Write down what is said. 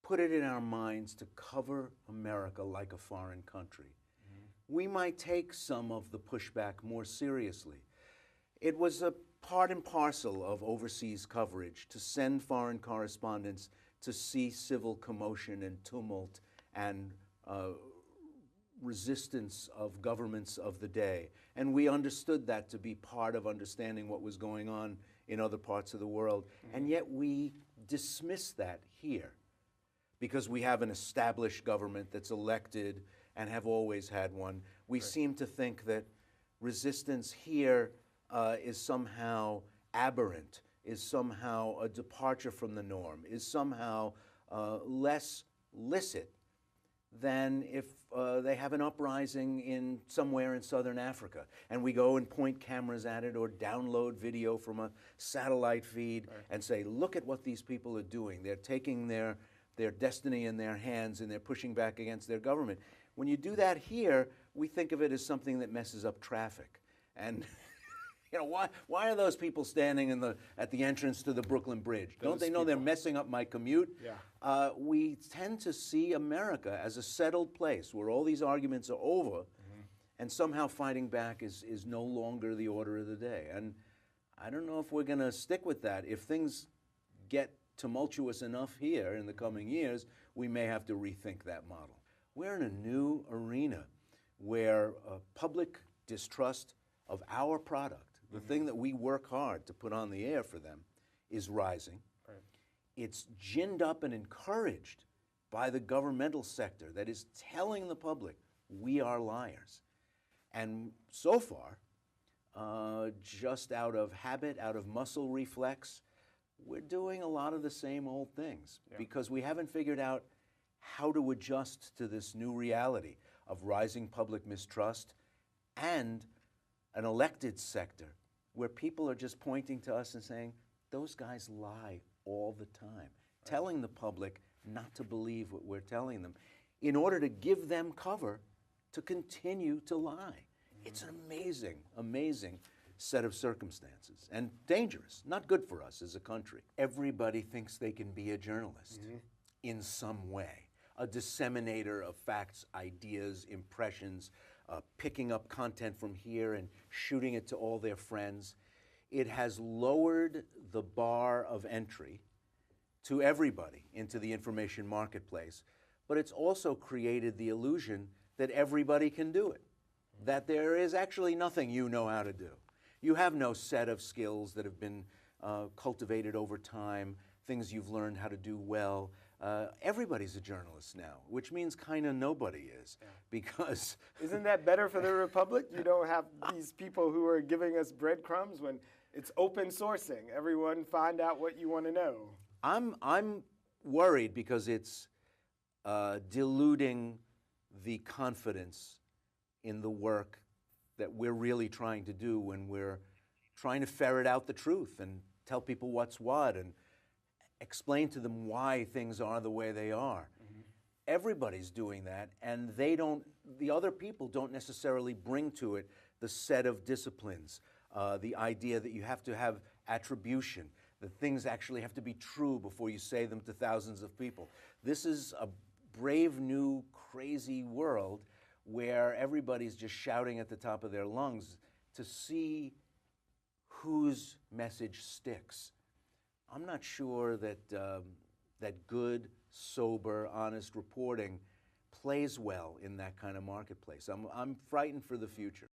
Put it in our minds to cover America like a foreign country. We might take some of the pushback more seriously. It was a part and parcel of overseas coverage to send foreign correspondents to see civil commotion and tumult and resistance of governments of the day. And we understood that to be part of understanding what was going on in other parts of the world. And yet we dismiss that here because we have an established government that's elected and have always had one. We seem to think that resistance here is somehow aberrant, is somehow a departure from the norm, is somehow less licit than if they have an uprising in somewhere in southern Africa and we go and point cameras at it or download video from a satellite feed and say, look at what these people are doing. They're taking their destiny in their hands and they're pushing back against their government. When you do that here, we think of it as something that messes up traffic. And you know, why are those people standing at the entrance to the Brooklyn Bridge? Don't they know they're messing up my commute? Yeah. We tend to see America as a settled place where all these arguments are over and somehow fighting back is no longer the order of the day. And I don't know if we're going to stick with that. If things get tumultuous enough here in the coming years, we may have to rethink that model. We're in a new arena where public distrust of our product, the thing that we work hard to put on the air for them, is rising. It's ginned up and encouraged by the governmental sector that is telling the public, we are liars. And so far, just out of habit, out of muscle reflex, we're doing a lot of the same old things because we haven't figured out how to adjust to this new reality of rising public mistrust and an elected sector where people are just pointing to us and saying, those guys lie all the time, telling the public not to believe what we're telling them in order to give them cover to continue to lie. It's an amazing, amazing set of circumstances and dangerous, not good for us as a country. Everybody thinks they can be a journalist in some way, a disseminator of facts, ideas, impressions, picking up content from here and shooting it to all their friends. It has lowered the bar of entry to everybody into the information marketplace, but it's also created the illusion that everybody can do it, that there is actually nothing you know how to do. You have no set of skills that have been cultivated over time, things you've learned how to do well. Everybody's a journalist now, which means kind of nobody is, because... Isn't that better for the Republic? You don't have these people who are giving us breadcrumbs when it's open sourcing. Everyone find out what you want to know. I'm worried because it's diluting the confidence in the work that we're really trying to do when we're trying to ferret out the truth and tell people what's what and explain to them why things are the way they are. Everybody's doing that, and the other people don't necessarily bring to it the set of disciplines, the idea that you have to have attribution, that things actually have to be true before you say them to thousands of people. This is a brave, new, crazy world where everybody's just shouting at the top of their lungs to see whose message sticks. I'm not sure that that good, sober, honest reporting plays well in that kind of marketplace. I'm frightened for the future.